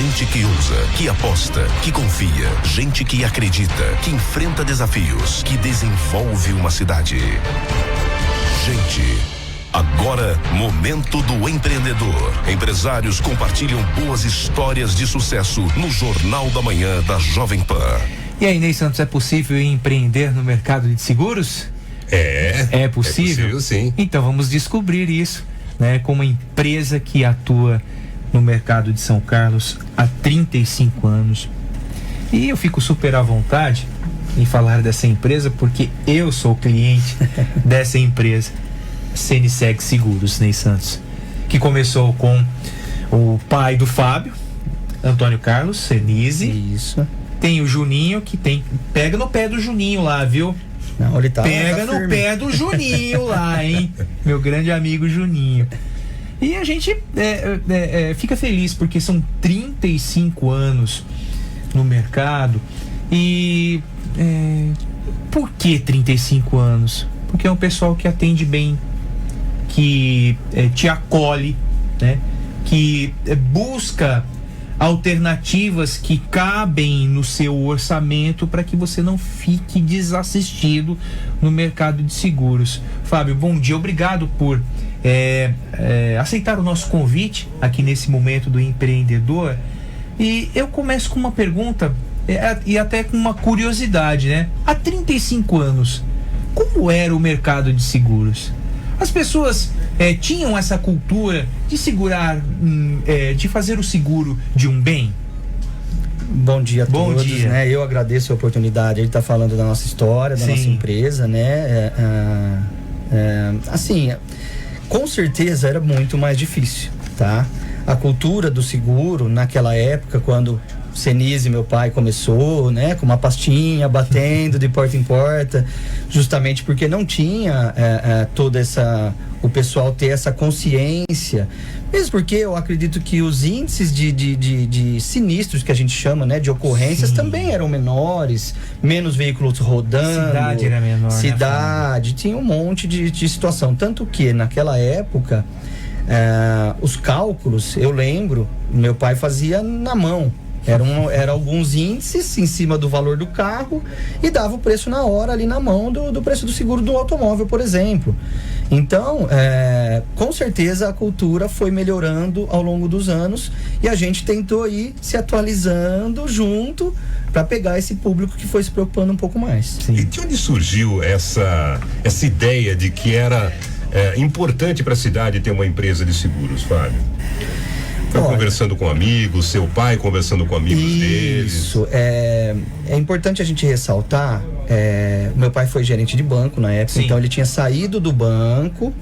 Gente que usa, que aposta, que confia. Gente que acredita, que enfrenta desafios, que desenvolve uma cidade. Gente. Agora, momento do empreendedor. Empresários compartilham boas histórias de sucesso no Jornal da Manhã da Jovem Pan. E aí, Ney Santos, é possível empreender no mercado de seguros? É possível? É possível, sim. Então vamos descobrir isso, né? Com uma empresa que atua no mercado de São Carlos há 35 anos. E eu fico super à vontade em falar dessa empresa porque eu sou cliente dessa empresa. Ceniseg Seguros, Ney Santos, que começou com o pai do Fábio, Antônio Carlos Senise. Isso. Tem o Juninho, que pega no pé do Juninho lá, viu? Não, ele pega no firme. pé do Juninho lá, hein? Meu grande amigo Juninho. E a gente fica feliz porque são 35 anos no mercado. E por que 35 anos? Porque é um pessoal que atende bem, que te acolhe, né? Que busca alternativas que cabem no seu orçamento para que você não fique desassistido no mercado de seguros. Fábio, bom dia, obrigado por aceitar o nosso convite aqui nesse momento do empreendedor. E eu começo com uma pergunta e até com uma curiosidade, né? Há 35 anos, como era o mercado de seguros? As pessoas tinham essa cultura de segurar, de fazer o seguro de um bem? Bom dia a Bom todos, dia. né? Eu agradeço a oportunidade de estar falando da nossa história, da Sim. nossa empresa, né? Assim, com certeza era muito mais difícil, tá? A cultura do seguro naquela época, quando Senise, meu pai, começou, né, com uma pastinha, batendo de porta em porta, justamente porque não tinha toda o pessoal ter essa consciência, mesmo porque eu acredito que os índices de sinistros que a gente chama, né, de ocorrências, Sim. também eram menores, menos veículos rodando. Cidade era menor, Cidade, tinha um monte de situação, tanto que naquela época os cálculos, eu lembro, meu pai fazia na mão. Eram alguns índices em cima do valor do carro e dava o preço na hora ali na mão do preço do seguro do automóvel, por exemplo. Então, com certeza a cultura foi melhorando ao longo dos anos e a gente tentou ir se atualizando junto para pegar esse público que foi se preocupando um pouco mais. Sim. E de onde surgiu essa ideia de que era importante para a cidade ter uma empresa de seguros, Fábio? Foi conversando com amigos, seu pai conversando com amigos deles. Isso, é importante a gente ressaltar, meu pai foi gerente de banco na época, Sim. então ele tinha saído do banco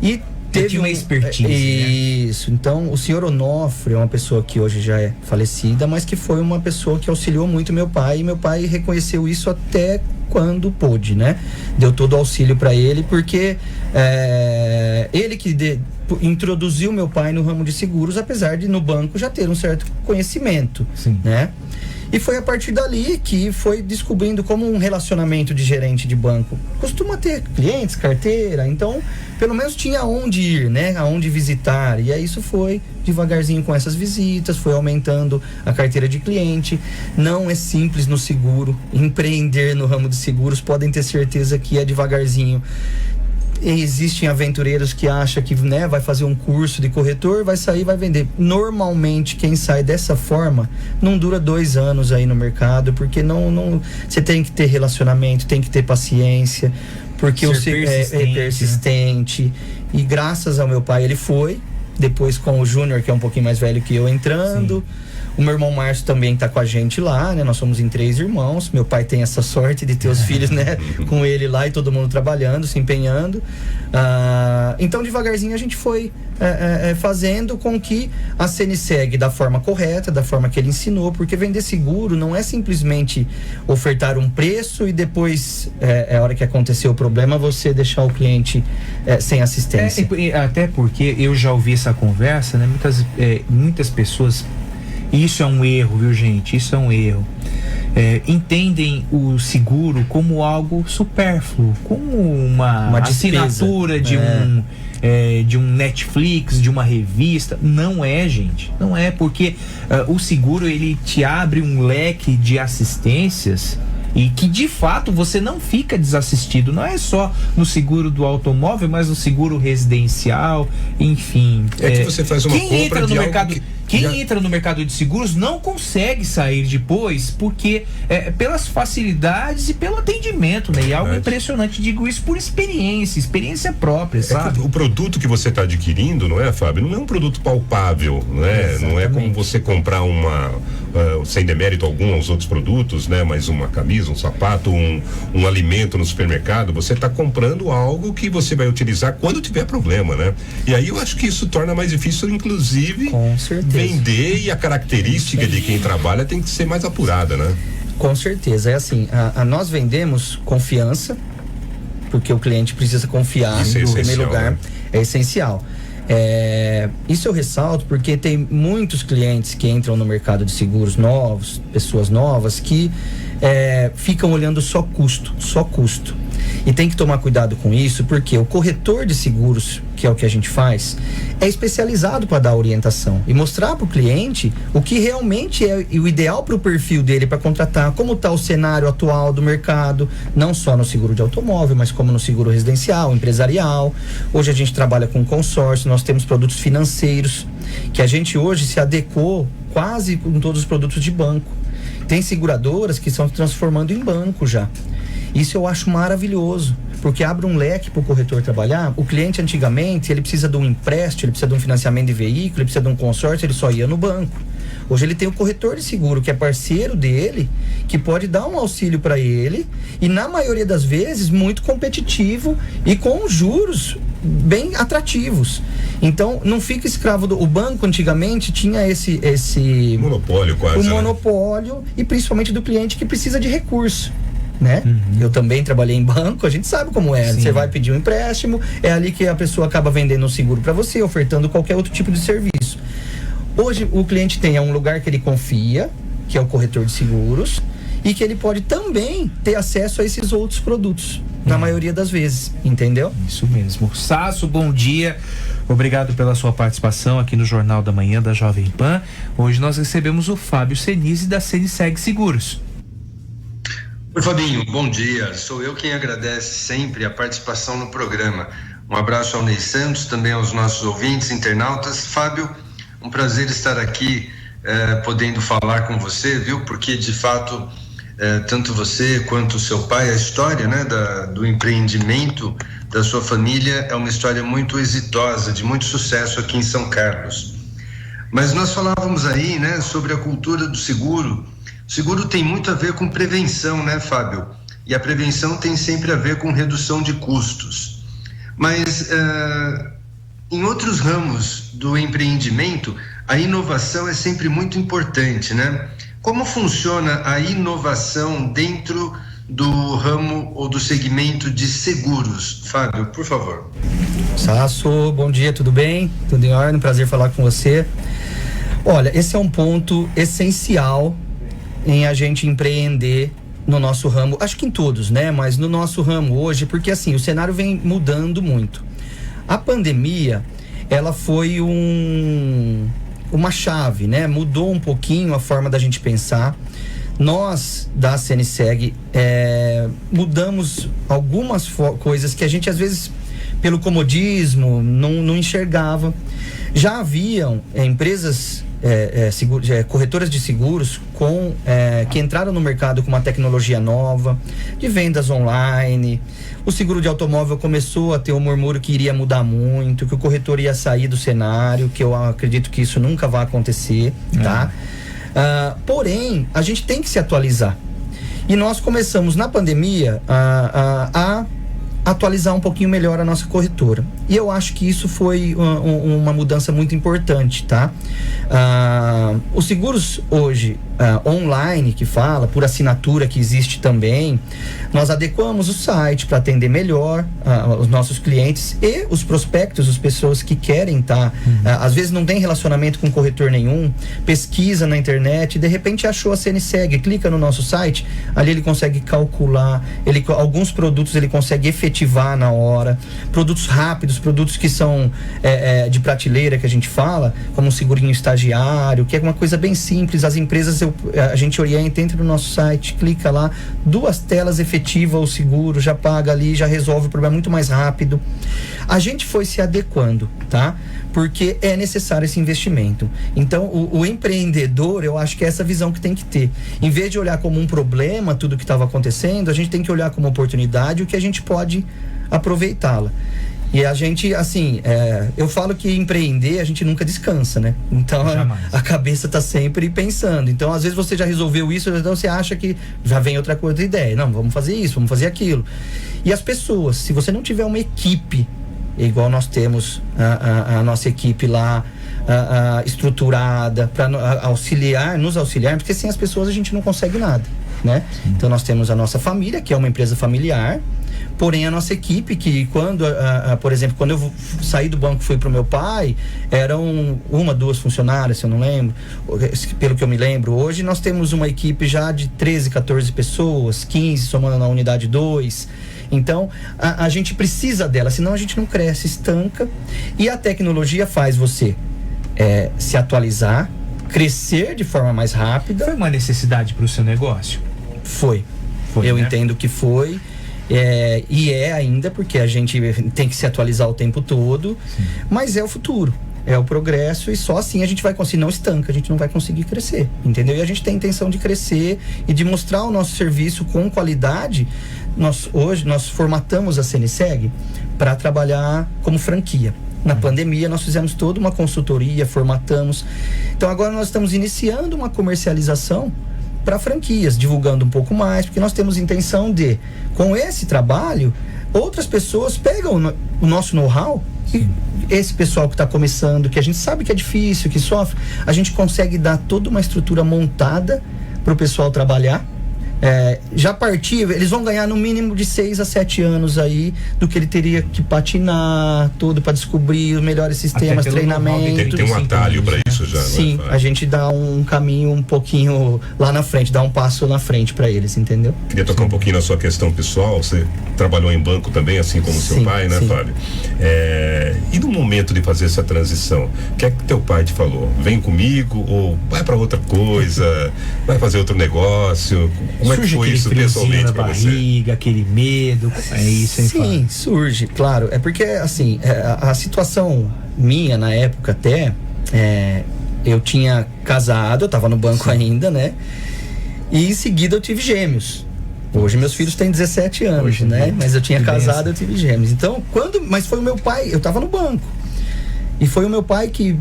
e teve uma expertise. Isso, né? Então o senhor Onofre é uma pessoa que hoje já é falecida, mas que foi uma pessoa que auxiliou muito meu pai, e meu pai reconheceu isso até quando pôde, né? Deu todo o auxílio para ele, porque ele que introduziu meu pai no ramo de seguros, apesar de no banco já ter um certo conhecimento. Sim. Né? E foi a partir dali que foi descobrindo como um relacionamento de gerente de banco costuma ter clientes, carteira, então pelo menos tinha aonde ir, né? Aonde visitar, e aí isso foi devagarzinho com essas visitas, foi aumentando a carteira de cliente. Não é simples no seguro, empreender no ramo de seguros, podem ter certeza que é devagarzinho. Existem aventureiros que acham que, né, vai fazer um curso de corretor, vai sair, vai vender. Normalmente quem sai dessa forma não dura 2 anos aí no mercado, porque não você tem que ter relacionamento, tem que ter paciência, porque você é persistente, né? E graças ao meu pai ele foi, depois com o Júnior, que é um pouquinho mais velho que eu, entrando. Sim. O meu irmão Márcio também tá com a gente lá, né? Nós somos em 3 irmãos. Meu pai tem essa sorte de ter os filhos, né? Com ele lá e todo mundo trabalhando, se empenhando. Então, devagarzinho, a gente foi fazendo com que a Ceniseg, da forma correta, da forma que ele ensinou, porque vender seguro não é simplesmente ofertar um preço e depois, a hora que aconteceu o problema, você deixar o cliente sem assistência. Até porque eu já ouvi essa conversa, né? Muitas pessoas... Isso é um erro, viu, gente? Isso é um erro. Entendem o seguro como algo supérfluo, como uma despesa, assinatura de um Netflix, de uma revista. Não é, gente. Não é, porque o seguro, ele te abre um leque de assistências e que de fato você não fica desassistido. Não é só no seguro do automóvel, mas no seguro residencial, enfim. Que você faz uma compra entra no de mercado, algo quem entra no mercado de seguros não consegue sair depois, porque pelas facilidades e pelo atendimento, né? E algo impressionante, digo isso por experiência própria, sabe? O produto que você está adquirindo, não é, Fábio? Não é um produto palpável, não é? Exatamente. Não é como você comprar sem demérito algum aos outros produtos, né? Mas uma camisa, um sapato, um alimento no supermercado, você está comprando algo que você vai utilizar quando tiver problema, né? E aí eu acho que isso torna mais difícil, inclusive, com certeza, vender, e a característica de quem trabalha tem que ser mais apurada, né? Com certeza, é assim, nós vendemos confiança, porque o cliente precisa confiar, isso em primeiro lugar, né? É essencial. Isso eu ressalto porque tem muitos clientes que entram no mercado de seguros novos, pessoas novas, que ficam olhando só custo. E tem que tomar cuidado com isso, porque o corretor de seguros, que é o que a gente faz, é especializado para dar orientação e mostrar para o cliente o que realmente é o ideal para o perfil dele para contratar, como está o cenário atual do mercado, não só no seguro de automóvel, mas como no seguro residencial, empresarial. Hoje a gente trabalha com consórcio, nós temos produtos financeiros, que a gente hoje se adequou quase com todos os produtos de banco. Tem seguradoras que estão se transformando em banco já. Isso eu acho maravilhoso, porque abre um leque para o corretor trabalhar. O cliente antigamente, ele precisa de um empréstimo, ele precisa de um financiamento de veículo, ele precisa de um consórcio, ele só ia no banco. Hoje ele tem o corretor de seguro, que é parceiro dele, que pode dar um auxílio para ele, e na maioria das vezes muito competitivo e com juros bem atrativos. Então não fica escravo o banco antigamente tinha esse monopólio quase, monopólio, e principalmente do cliente que precisa de recurso, né? Eu também trabalhei em banco, a gente sabe como é. Sim. Você vai pedir um empréstimo, é ali que a pessoa acaba vendendo um seguro para você, ofertando qualquer outro tipo de serviço. Hoje o cliente tem um lugar que ele confia, que é o corretor de seguros, e que ele pode também ter acesso a esses outros produtos, na maioria das vezes, entendeu? Isso mesmo. Sasso, bom dia. Obrigado pela sua participação aqui no Jornal da Manhã da Jovem Pan. Hoje nós recebemos o Fábio Senise, da CNSEG Seguros. Oi, Fabinho, bom dia. Sou eu quem agradece sempre a participação no programa. Um abraço ao Ney Santos, também aos nossos ouvintes, internautas. Fábio, um prazer estar aqui podendo falar com você, viu? Porque, de fato, tanto você quanto o seu pai, a história, né, do empreendimento da sua família é uma história muito exitosa, de muito sucesso aqui em São Carlos. Mas nós falávamos aí, né, sobre a cultura do seguro. O seguro tem muito a ver com prevenção, né, Fábio? E a prevenção tem sempre a ver com redução de custos. Mas em outros ramos do empreendimento, a inovação é sempre muito importante, né? Como funciona a inovação dentro do ramo ou do segmento de seguros? Fábio, por favor. Sasso, bom dia, tudo bem? Tudo em ordem, prazer falar com você. Olha, esse é um ponto essencial em a gente empreender no nosso ramo, acho que em todos, né? Mas no nosso ramo hoje, porque assim, o cenário vem mudando muito. A pandemia, ela foi uma chave, né? Mudou um pouquinho a forma da gente pensar. Nós, da CNSEG, mudamos algumas coisas que a gente, às vezes, pelo comodismo, não enxergava. Já haviam empresas, corretoras de seguros que entraram no mercado com uma tecnologia nova, de vendas online. O seguro de automóvel começou a ter um murmúrio que iria mudar muito, que o corretor ia sair do cenário, que eu acredito que isso nunca vai acontecer, tá? Porém, a gente tem que se atualizar. E nós começamos na pandemia a atualizar um pouquinho melhor a nossa corretora. E eu acho que isso foi uma mudança muito importante, tá? Os seguros hoje, online, que fala, por assinatura que existe também, nós adequamos o site para atender melhor os nossos clientes e os prospectos, as pessoas que querem estar, às vezes não tem relacionamento com corretor nenhum, pesquisa na internet, de repente achou a CNSEG, clica no nosso site, ali ele consegue calcular, alguns produtos ele consegue efetivar efetivar na hora, produtos rápidos, produtos que são de prateleira, que a gente fala, como um segurinho estagiário, que é uma coisa bem simples. As empresas, a gente orienta, entra no nosso site, clica lá, 2 telas efetiva o seguro, já paga ali, já resolve o problema muito mais rápido. A gente foi se adequando, tá? Porque é necessário esse investimento. Então, o empreendedor, eu acho que é essa visão que tem que ter. Em vez de olhar como um problema tudo que estava acontecendo, a gente tem que olhar como oportunidade o que a gente pode aproveitá-la. E a gente, assim, eu falo que empreender, a gente nunca descansa, né? Então, a cabeça tá sempre pensando. Então, às vezes você já resolveu isso, então você acha que já vem outra ideia. Não, vamos fazer isso, vamos fazer aquilo. E as pessoas, se você não tiver uma equipe, igual nós temos a nossa equipe lá, estruturada, para nos auxiliar, porque sem as pessoas a gente não consegue nada, né? Então, nós temos a nossa família, que é uma empresa familiar. Porém, a nossa equipe, que por exemplo, quando eu saí do banco e fui pro meu pai, eram 1, 2 funcionárias, se eu não lembro, pelo que eu me lembro. Hoje nós temos uma equipe já de 13, 14 pessoas, 15 somando na unidade 2. Então, a gente precisa dela, senão a gente não cresce, estanca. E a tecnologia faz você se atualizar, crescer de forma mais rápida. Foi uma necessidade para o seu negócio? Foi, eu entendo que foi. E ainda, porque a gente tem que se atualizar o tempo todo. Sim. Mas é o futuro, é o progresso, e só assim a gente vai conseguir, não estanca, a gente não vai conseguir crescer, entendeu? E a gente tem a intenção de crescer e de mostrar o nosso serviço com qualidade. Hoje nós formatamos a CNSEG para trabalhar como franquia. Na pandemia nós fizemos toda uma consultoria, formatamos. Então agora nós estamos iniciando uma comercialização para franquias, divulgando um pouco mais, porque nós temos intenção de, com esse trabalho, outras pessoas pegam o nosso know-how, e esse pessoal que está começando, que a gente sabe que é difícil, que sofre, a gente consegue dar toda uma estrutura montada para o pessoal trabalhar. Já partir, eles vão ganhar no mínimo de 6 a 7 anos aí do que ele teria que patinar tudo para descobrir os melhores sistemas, treinamento. Tem um atalho para isso já. Sim, a gente dá um caminho um pouquinho lá na frente, dá um passo na frente para eles, entendeu? Queria tocar um pouquinho na sua questão pessoal. Você trabalhou em banco também, assim como seu pai, né, Fábio? E no momento de fazer essa transição, o que é que teu pai te falou? Vem comigo ou vai para outra coisa, vai fazer outro negócio? Como surge é que foi isso pessoalmente na barriga, aquele medo? É isso, hein? Sim, surge, claro. É porque, assim, a situação minha na época até, eu tinha casado, eu tava no banco ainda, né? E em seguida eu tive gêmeos. Hoje meus filhos têm 17 anos, né? Mas eu tinha casado, eu tive gêmeos. Então, mas foi o meu pai, eu tava no banco. E foi o meu pai que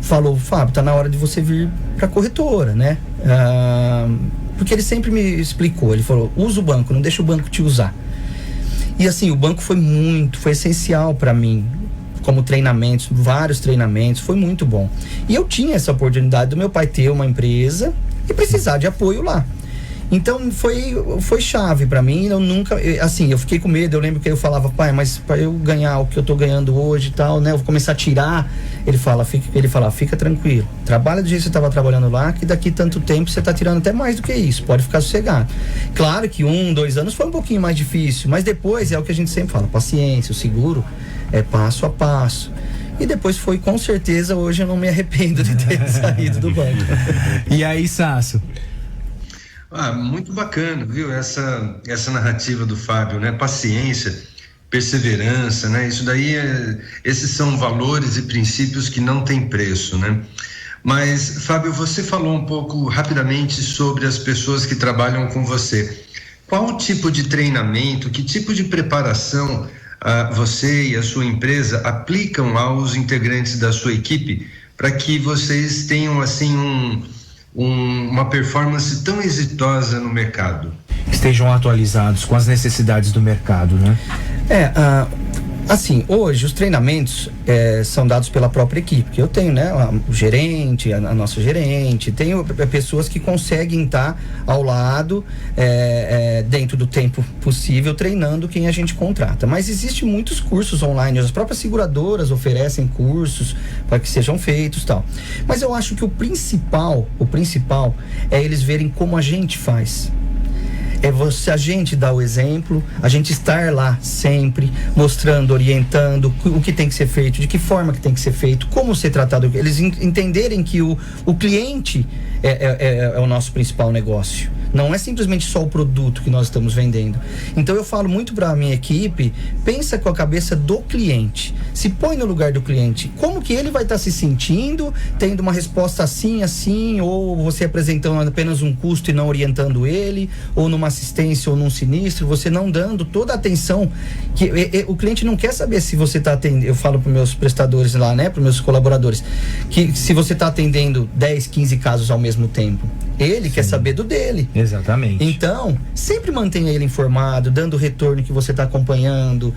falou: Fábio, tá na hora de você vir pra corretora, né? Porque ele sempre me explicou, ele falou: usa o banco, não deixa o banco te usar. E assim, o banco foi essencial para mim, como treinamentos, vários treinamentos, foi muito bom. E eu tinha essa oportunidade do meu pai ter uma empresa e precisar de apoio lá. Então foi chave pra mim. Eu nunca, assim, eu fiquei com medo. Eu lembro que eu falava: pai, mas pra eu ganhar o que eu tô ganhando hoje e tal, né, eu vou começar a tirar. Ele fala: fica tranquilo, trabalha do jeito que você tava trabalhando lá, que daqui tanto tempo você tá tirando até mais do que isso, pode ficar sossegado. Claro que 1, 2 anos foi um pouquinho mais difícil, mas depois é o que a gente sempre fala: paciência, o seguro é passo a passo. E depois foi, com certeza, hoje eu não me arrependo de ter saído do banco. E aí, Sasso? Muito bacana, viu? Essa narrativa do Fábio, né? Paciência, perseverança, né? Isso daí, esses são valores e princípios que não têm preço, né? Mas, Fábio, você falou um pouco rapidamente sobre as pessoas que trabalham com você. Qual tipo de treinamento, que tipo de preparação você e a sua empresa aplicam aos integrantes da sua equipe para que vocês tenham, assim, uma performance tão exitosa no mercado? Estejam atualizados com as necessidades do mercado, né? Assim, hoje os treinamentos são dados pela própria equipe, que eu tenho, né? O gerente, a nossa gerente, tenho pessoas que conseguem estar ao lado, dentro do tempo possível, treinando quem a gente contrata. Mas existem muitos cursos online, as próprias seguradoras oferecem cursos para que sejam feitos e tal. Mas eu acho que o principal é eles verem como a gente faz. a gente dar o exemplo, a gente estar lá sempre, mostrando, orientando o que tem que ser feito, de que forma que tem que ser feito, como ser tratado. Eles entenderem que o cliente é o nosso principal negócio. Não é simplesmente só o produto que nós estamos vendendo. Então eu falo muito para a minha equipe, pensa com a cabeça do cliente. Se põe no lugar do cliente. Como que ele vai estar se sentindo, tendo uma resposta assim, ou você apresentando apenas um custo e não orientando ele, ou numa assistência ou num sinistro, você não dando toda a atenção. Que o cliente não quer saber se você está atendendo. Eu falo para os meus prestadores lá, né, para os meus colaboradores, que se você está atendendo 10, 15 casos ao mesmo tempo. Ele quer saber do dele. Exatamente. Então, sempre mantenha ele informado, dando o retorno que você está acompanhando,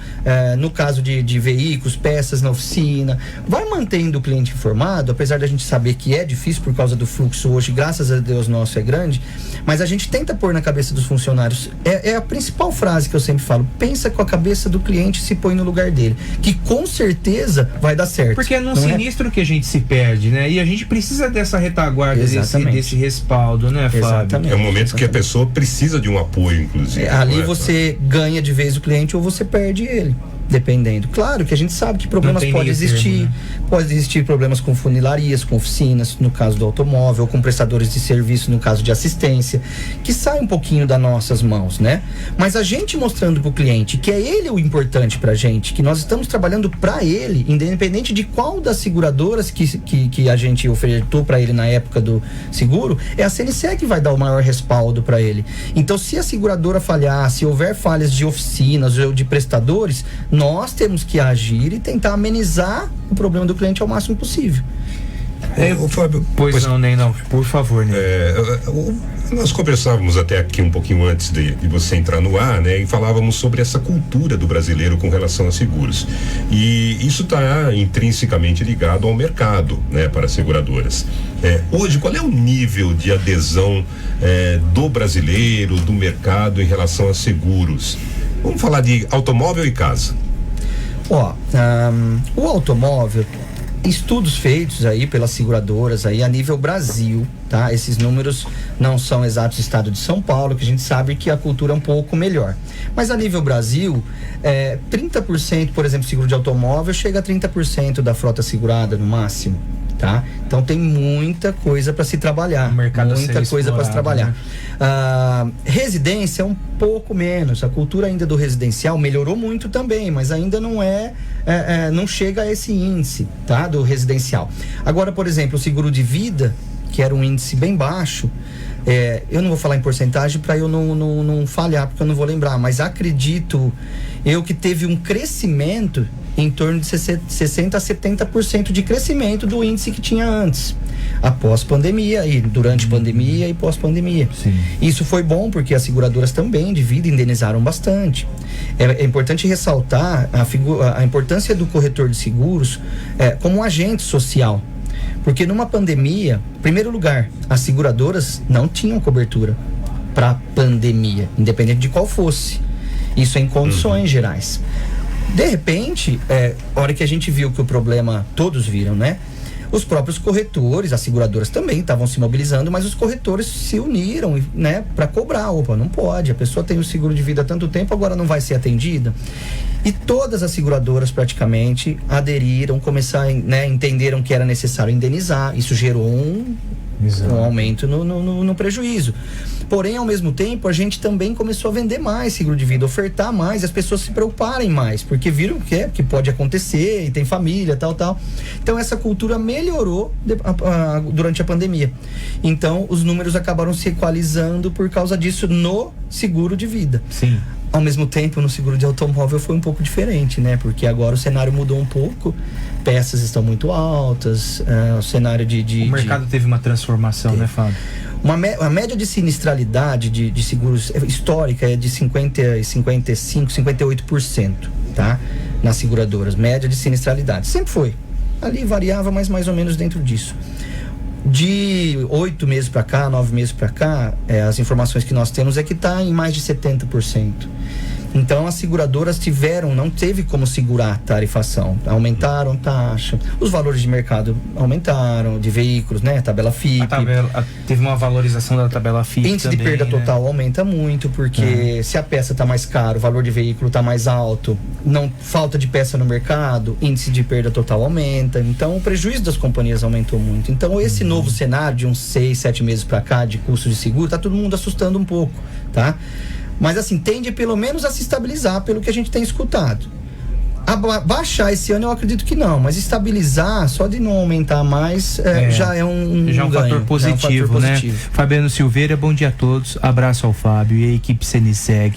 no caso de veículos, peças na oficina. Vai mantendo o cliente informado, apesar da gente saber que é difícil por causa do fluxo hoje, graças a Deus nosso é grande, mas a gente tenta pôr na cabeça dos funcionários. É a principal frase que eu sempre falo: pensa com a cabeça do cliente e se põe no lugar dele, que com certeza vai dar certo. Porque é num sinistro que a gente se perde, né? E a gente precisa dessa retaguarda, desse respaldo, né, Fábio? Exatamente. É um momento que a pessoa precisa de um apoio, inclusive. Ali você ganha de vez o cliente ou você perde ele, dependendo. Claro que a gente sabe que problemas podem existir, né? Pode existir problemas com funilarias, com oficinas, no caso do automóvel, ou com prestadores de serviço, no caso de assistência, que sai um pouquinho das nossas mãos, né? Mas a gente mostrando pro cliente que é ele o importante pra gente, que nós estamos trabalhando pra ele, independente de qual das seguradoras que a gente ofertou pra ele na época do seguro, é a CNCE que vai dar o maior respaldo pra ele. Então, se a seguradora falhar, se houver falhas de oficinas ou de prestadores, nós temos que agir e tentar amenizar o problema do cliente ao máximo possível. Fábio, não, por favor, Ney. Nós conversávamos até aqui um pouquinho antes de você entrar no ar, né? E falávamos sobre essa cultura do brasileiro com relação a seguros. E isso está intrinsecamente ligado ao mercado, né? Para as seguradoras. Hoje, qual é o nível de adesão do brasileiro, do mercado em relação a seguros? Vamos falar de automóvel e casa. O automóvel, estudos feitos aí pelas seguradoras aí a nível Brasil, tá? Esses números não são exatos do estado de São Paulo, que a gente sabe que a cultura é um pouco melhor. Mas a nível Brasil, 30%, por exemplo, seguro de automóvel chega a 30% da frota segurada no máximo, tá? Então tem muita coisa para se trabalhar, muita coisa para se trabalhar. Né? Residência é um pouco menos, a cultura ainda do residencial melhorou muito também, mas ainda não não chega a esse índice, tá? Do residencial. Agora, por exemplo, o seguro de vida, que era um índice bem baixo, eu não vou falar em porcentagem para eu não falhar, porque eu não vou lembrar, mas acredito eu que teve um crescimento em torno de 60% a 70% de crescimento do índice que tinha antes, após pandemia, e durante pandemia e pós-pandemia. Sim. Isso foi bom porque as seguradoras também de vida indenizaram bastante. É importante ressaltar a importância do corretor de seguros como um agente social. Porque numa pandemia, em primeiro lugar, as seguradoras não tinham cobertura para pandemia, independente de qual fosse. Isso em condições gerais. De repente, a hora que a gente viu que o problema, todos viram, né? Os próprios corretores, as seguradoras também estavam se mobilizando, mas os corretores se uniram, né, para cobrar. Opa, não pode, a pessoa tem o seguro de vida há tanto tempo, agora não vai ser atendida. E todas as seguradoras praticamente aderiram, entenderam que era necessário indenizar. Isso gerou um aumento no prejuízo. Porém, ao mesmo tempo, a gente também começou a vender mais seguro de vida, ofertar mais, as pessoas se preocuparem mais, porque viram que pode acontecer e tem família, tal. Então, essa cultura melhorou durante a pandemia. Então, os números acabaram se equalizando por causa disso no seguro de vida. Sim. Ao mesmo tempo, no seguro de automóvel foi um pouco diferente, né? Porque agora o cenário mudou um pouco, peças estão muito altas, o cenário O mercado teve uma transformação, né, Fábio? A média de sinistralidade de seguros histórica é de 50, 55, 58%, tá? Nas seguradoras, média de sinistralidade. Sempre foi. Ali variava, mas mais ou menos dentro disso. De 8 meses para cá, 9 meses para cá, as informações que nós temos é que está em mais de 70%. Então as seguradoras não teve como segurar a tarifação. Aumentaram taxa, os valores de mercado aumentaram, de veículos, né? Tabela FIPE. Teve uma valorização da tabela FIPE. Índice também, de perda né? total aumenta muito, porque se a peça está mais cara, o valor de veículo está mais alto, não falta de peça no mercado, índice de perda total aumenta. Então o prejuízo das companhias aumentou muito. Então esse novo cenário de uns 6, 7 meses para cá de custo de seguro, tá todo mundo assustando um pouco, tá? Mas assim, tende pelo menos a se estabilizar pelo que a gente tem escutado. Baixar esse ano eu acredito que não, mas estabilizar, só de não aumentar mais, já é um ganho, fator positivo, né? Fabiano Silveira, bom dia a todos, abraço ao Fábio e a equipe Ceniseg.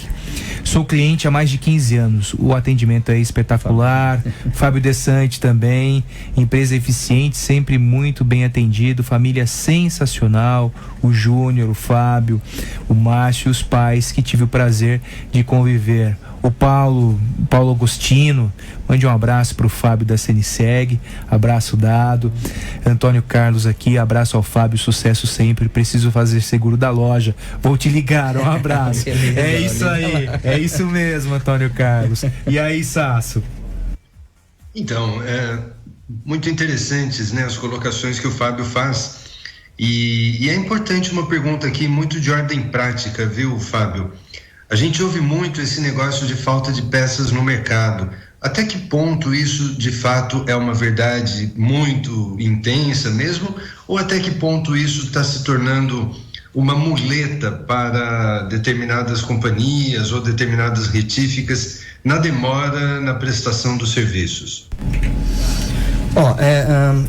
Sou cliente há mais de 15 anos, o atendimento é espetacular. Fábio Desante também, empresa eficiente, sempre muito bem atendido, família sensacional, o Júnior, o Fábio, o Márcio e os pais que tive o prazer de conviver. O Paulo Agostino, mande um abraço para o Fábio da Ceniseg, abraço dado. Antônio Carlos aqui, abraço ao Fábio, sucesso sempre, preciso fazer seguro da loja, vou te ligar, um abraço. É isso aí, é isso mesmo, Antônio Carlos. E aí, Sasso? Então, muito interessantes, né, as colocações que o Fábio faz, e é importante uma pergunta aqui, muito de ordem prática, viu, Fábio? A gente ouve muito esse negócio de falta de peças no mercado. Até que ponto isso, de fato, é uma verdade muito intensa mesmo? Ou até que ponto isso está se tornando uma muleta para determinadas companhias ou determinadas retíficas na demora na prestação dos serviços?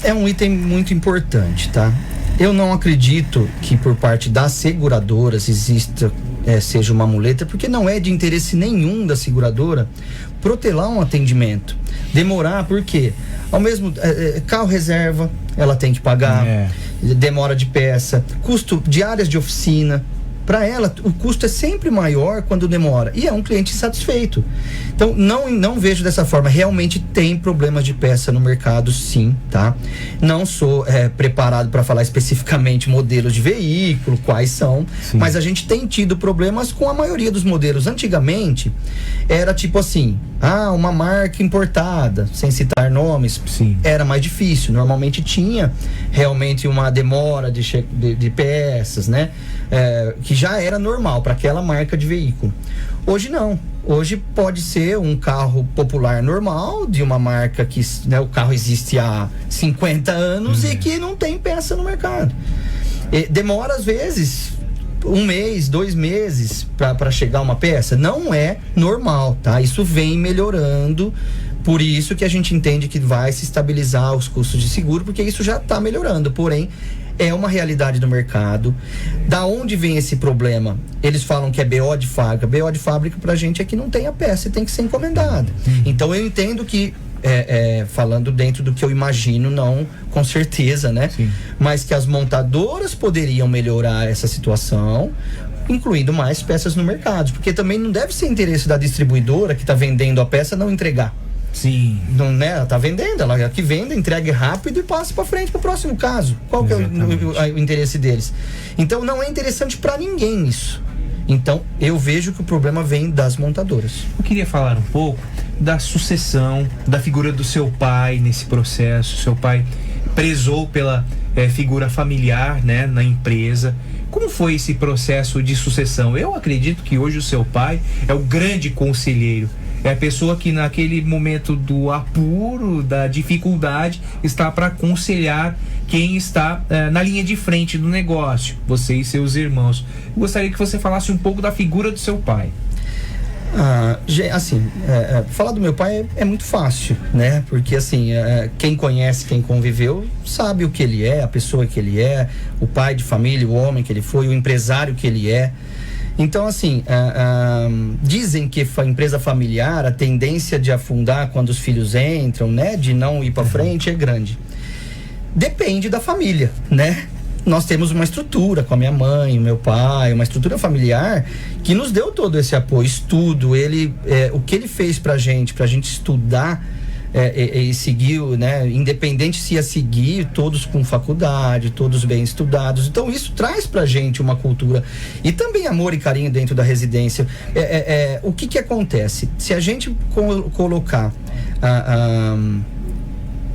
É um item muito importante, tá? Eu não acredito que por parte das seguradoras seja uma muleta, porque não é de interesse nenhum da seguradora protelar um atendimento. Demorar, por quê? Carro reserva, ela tem que pagar, demora de peça, custo de áreas de oficina. Para ela, o custo é sempre maior quando demora. E é um cliente insatisfeito. Então, não vejo dessa forma. Realmente tem problemas de peça no mercado, sim, tá? Não sou preparado para falar especificamente modelos de veículo, quais são. Sim. Mas a gente tem tido problemas com a maioria dos modelos. Antigamente, era tipo assim, uma marca importada, sem citar nomes, sim, era mais difícil. Normalmente tinha realmente uma demora de peças, né? Que já era normal para aquela marca de veículo. Hoje não. Hoje pode ser um carro popular normal, de uma marca que, né, o carro existe há 50 anos e que não tem peça no mercado. Demora às vezes 1 mês, 2 meses para chegar uma peça. Não é normal, tá? Isso vem melhorando. Por isso que a gente entende que vai se estabilizar os custos de seguro, porque isso já está melhorando. Porém, é uma realidade do mercado. Da onde vem esse problema? Eles falam que é BO de fábrica. BO de fábrica pra gente é que não tem a peça e tem que ser encomendada. Então eu entendo que, falando dentro do que eu imagino, não com certeza, né? Sim. Mas que as montadoras poderiam melhorar essa situação, incluindo mais peças no mercado. Porque também não deve ser interesse da distribuidora que está vendendo a peça não entregar. Sim. Não, né? Ela tá vendendo, ela que vende, entregue rápido e passa para frente para o próximo caso. Qual que é o interesse deles? Então não é interessante para ninguém isso. Então eu vejo que o problema vem das montadoras. Eu queria falar um pouco da sucessão, da figura do seu pai nesse processo. Seu pai prezou pela figura familiar, né, na empresa. Como foi esse processo de sucessão? Eu acredito que hoje o seu pai é o grande conselheiro. É a pessoa que naquele momento do apuro, da dificuldade, está para aconselhar quem está na linha de frente do negócio, você e seus irmãos. Eu gostaria que você falasse um pouco da figura do seu pai. Falar do meu pai é muito fácil, né? Porque assim, quem conhece, quem conviveu, sabe o que ele é, a pessoa que ele é, o pai de família, o homem que ele foi, o empresário que ele é. Então, assim, dizem que a empresa familiar, a tendência de afundar quando os filhos entram, né? De não ir para frente é grande. Depende da família, né? Nós temos uma estrutura com a minha mãe, o meu pai, uma estrutura familiar que nos deu todo esse apoio, estudo. O que ele fez pra gente estudar, e seguiu, né? Independente se ia seguir, todos com faculdade, todos bem estudados. Então isso traz pra gente uma cultura e também amor e carinho dentro da residência. O que acontece? Se a gente colocar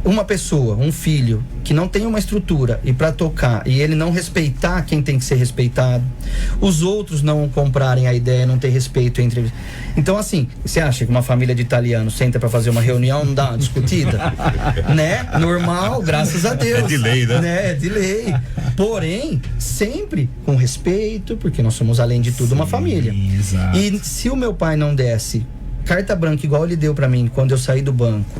uma pessoa, um filho que não tem uma estrutura e para tocar e ele não respeitar quem tem que ser respeitado, os outros não comprarem a ideia, não ter respeito entre eles. Então, assim, você acha que uma família de italianos senta para fazer uma reunião, não dá uma discutida? Né? Normal, graças a Deus. É de lei, né? É de lei. Porém, sempre com respeito, porque nós somos, além de tudo, uma família. Exato. E se o meu pai não desse carta branca igual ele deu para mim quando eu saí do banco,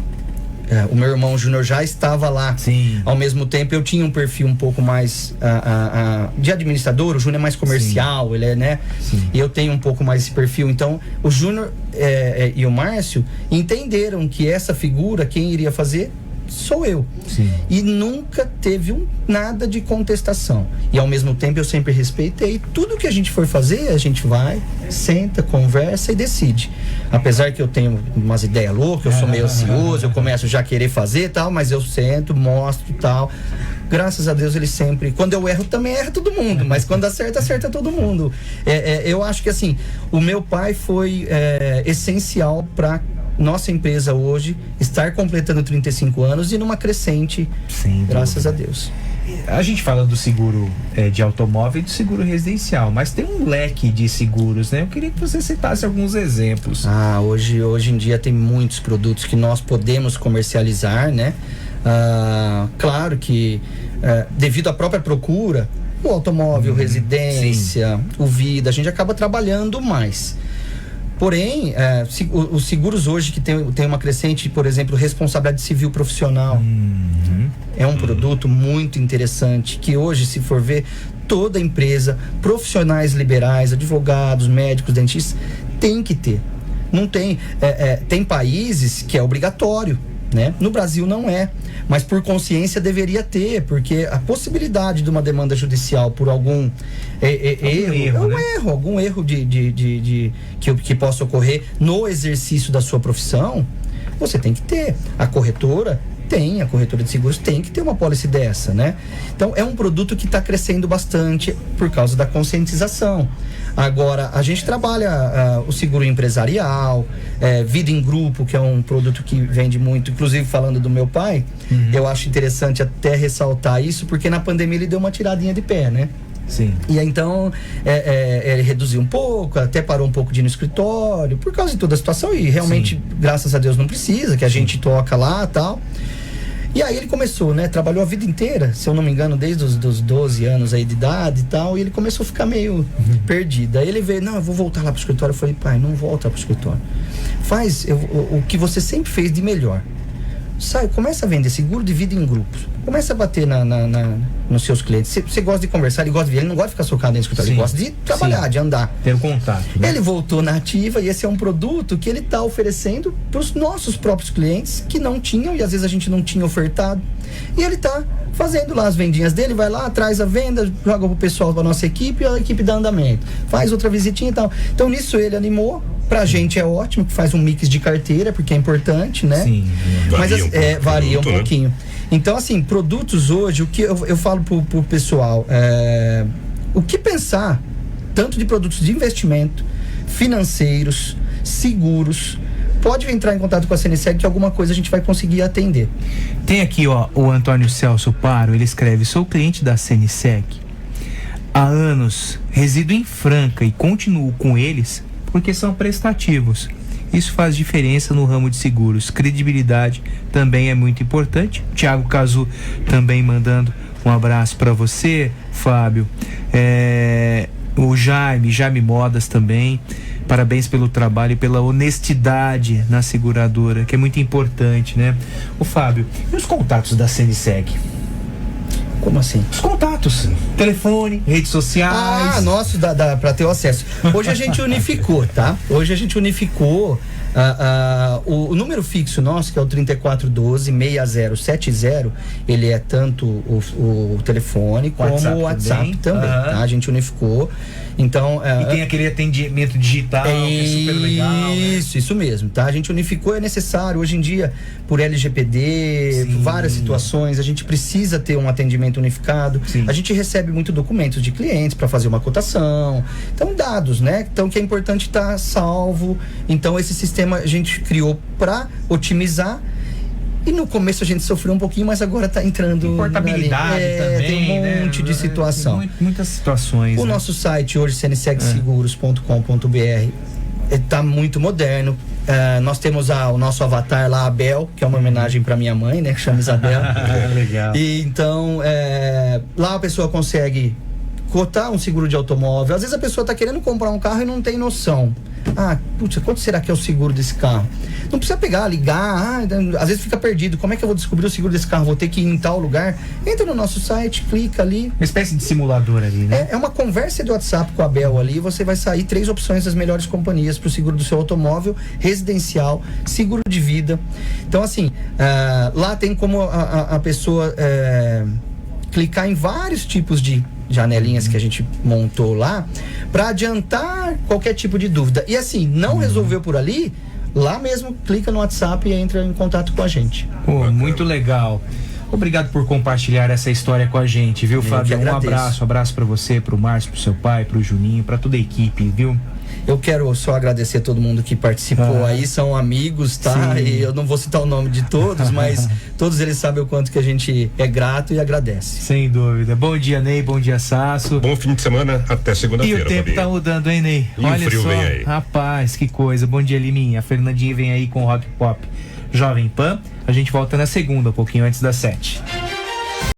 o meu irmão Júnior já estava lá. Sim. Ao mesmo tempo, eu tinha um perfil um pouco mais de administrador. O Júnior é mais comercial, ele é, né? Sim. E eu tenho um pouco mais esse perfil. Então, o Júnior e o Márcio entenderam que essa figura, quem iria fazer, sou eu. Sim. E nunca teve nada de contestação. E ao mesmo tempo eu sempre respeitei. Tudo que a gente for fazer, a gente vai, senta, conversa e decide. Apesar que eu tenho umas ideias loucas, eu sou meio ansioso, eu começo já a querer fazer e tal, mas eu sento, mostro e tal. Graças a Deus ele sempre... Quando eu erro, também erra todo mundo, mas quando acerta, acerta todo mundo. Eu acho que assim, o meu pai foi essencial para nossa empresa hoje estar completando 35 anos e numa crescente, graças a Deus. A gente fala do seguro de automóvel e do seguro residencial, mas tem um leque de seguros, né? Eu queria que você citasse alguns exemplos. Hoje em dia tem muitos produtos que nós podemos comercializar, né? Claro que devido à própria procura, o automóvel, residência, o vida, a gente acaba trabalhando mais. Porém, os seguros hoje que tem uma crescente, por exemplo, responsabilidade civil profissional, é um produto muito interessante, que hoje, se for ver, toda empresa, profissionais liberais, advogados, médicos, dentistas, tem que ter. Não tem, tem países que é obrigatório, né? No Brasil não é, mas por consciência deveria ter, porque a possibilidade de uma demanda judicial por algum algum erro que possa ocorrer no exercício da sua profissão, você tem que ter. A corretora de seguros tem que ter uma pólice dessa, né? Então é um produto que está crescendo bastante por causa da conscientização. Agora, a gente trabalha o seguro empresarial, vida em grupo, que é um produto que vende muito. Inclusive, falando do meu pai, eu acho interessante até ressaltar isso, porque na pandemia ele deu uma tiradinha de pé, né? Sim. E aí, então, ele reduziu um pouco, até parou um pouco de ir no escritório, por causa de toda a situação, e realmente, graças a Deus, não precisa, que a gente toca lá e tal. E aí ele começou, né? Trabalhou a vida inteira, se eu não me engano, desde os 12 anos aí de idade e tal, e ele começou a ficar meio perdido. Aí ele veio, não, eu vou voltar lá pro escritório. Eu falei, pai, não volta pro escritório. Faz o que você sempre fez de melhor. Sai, começa a vender seguro de vida em grupos. Começa a bater nos seus clientes. Você gosta de conversar, ele gosta de ver, ele não gosta de ficar socado dentro do escritório, ele gosta de trabalhar, de andar. Ter um contato, né? Ele voltou na ativa e esse é um produto que ele está oferecendo para os nossos próprios clientes que não tinham, e às vezes a gente não tinha ofertado. E ele está fazendo lá as vendinhas dele, vai lá, traz a venda, joga pro pessoal da nossa equipe e a equipe dá andamento. Faz outra visitinha e tal. Então nisso ele animou. Pra gente é ótimo, que faz um mix de carteira, porque é importante, né? Sim. Mas varia um produto, pouquinho. Né? Então, assim, produtos hoje, o que eu falo pro pessoal, o que pensar, tanto de produtos de investimento, financeiros, seguros, pode entrar em contato com a CNSEG, que alguma coisa a gente vai conseguir atender. Tem aqui, ó, o Antônio Celso Paro, ele escreve: sou cliente da CNSEG há anos, resido em Franca e continuo com eles porque são prestativos. Isso faz diferença no ramo de seguros. Credibilidade também é muito importante. Thiago Cazu também mandando um abraço para você, Fábio. O Jaime Modas também. Parabéns pelo trabalho e pela honestidade na seguradora, que é muito importante, né? O Fábio, e os contatos da CNSEG? Como assim? Os contatos, telefone, redes sociais. Nossa, para ter o acesso. Hoje a gente unificou, tá? Hoje a gente unificou O número fixo nosso, que é o 3412-6070, ele é tanto o telefone como o WhatsApp também, tá? A gente unificou. Então, e tem aquele atendimento digital, que é super legal. Isso mesmo, tá? A gente unificou, é necessário. Hoje em dia, por LGPD, várias situações, a gente precisa ter um atendimento unificado. A gente recebe muito documentos de clientes para fazer uma cotação. Então, dados, né? Então, que é importante estar salvo. Então, esse sistema a gente criou para otimizar. E no começo a gente sofreu um pouquinho, mas agora está entrando... Portabilidade também, tem um monte de situação. Muitas situações. O nosso site hoje, cnsegseguros.com.br, está muito moderno. Nós temos o nosso avatar lá, Abel, que é uma homenagem para minha mãe, né? Que chama Isabel. Legal. E então, lá a pessoa consegue cotar um seguro de automóvel. Às vezes a pessoa está querendo comprar um carro e não tem noção. Putz, quanto será que é o seguro desse carro? Não precisa pegar, ligar, às vezes fica perdido. Como é que eu vou descobrir o seguro desse carro? Vou ter que ir em tal lugar? Entra no nosso site, clica ali. Uma espécie de simulador ali, né? É uma conversa de WhatsApp com a Bel ali. Você vai sair 3 opções das melhores companhias para o seguro do seu automóvel, residencial, seguro de vida. Então, assim, lá tem como a pessoa clicar em vários tipos de janelinhas que a gente montou lá para adiantar qualquer tipo de dúvida. E assim, não resolveu por ali, lá mesmo clica no WhatsApp e entra em contato com a gente. Muito legal. Obrigado por compartilhar essa história com a gente, viu, Fábio? Um abraço para você, pro Márcio, pro seu pai, pro Juninho, para toda a equipe, viu? Eu quero só agradecer a todo mundo que participou aí, são amigos, tá? Sim. E eu não vou citar o nome de todos, mas todos eles sabem o quanto que a gente é grato e agradece. Sem dúvida. Bom dia, Ney, bom dia, Sasso. Bom fim de semana, até segunda-feira. E o tempo tá mudando, hein, Ney? E olha o frio só, vem aí. Rapaz, que coisa. Bom dia, Liminha. A Fernandinha vem aí com o Rock Pop Jovem Pan. A gente volta na segunda, um pouquinho antes das 7.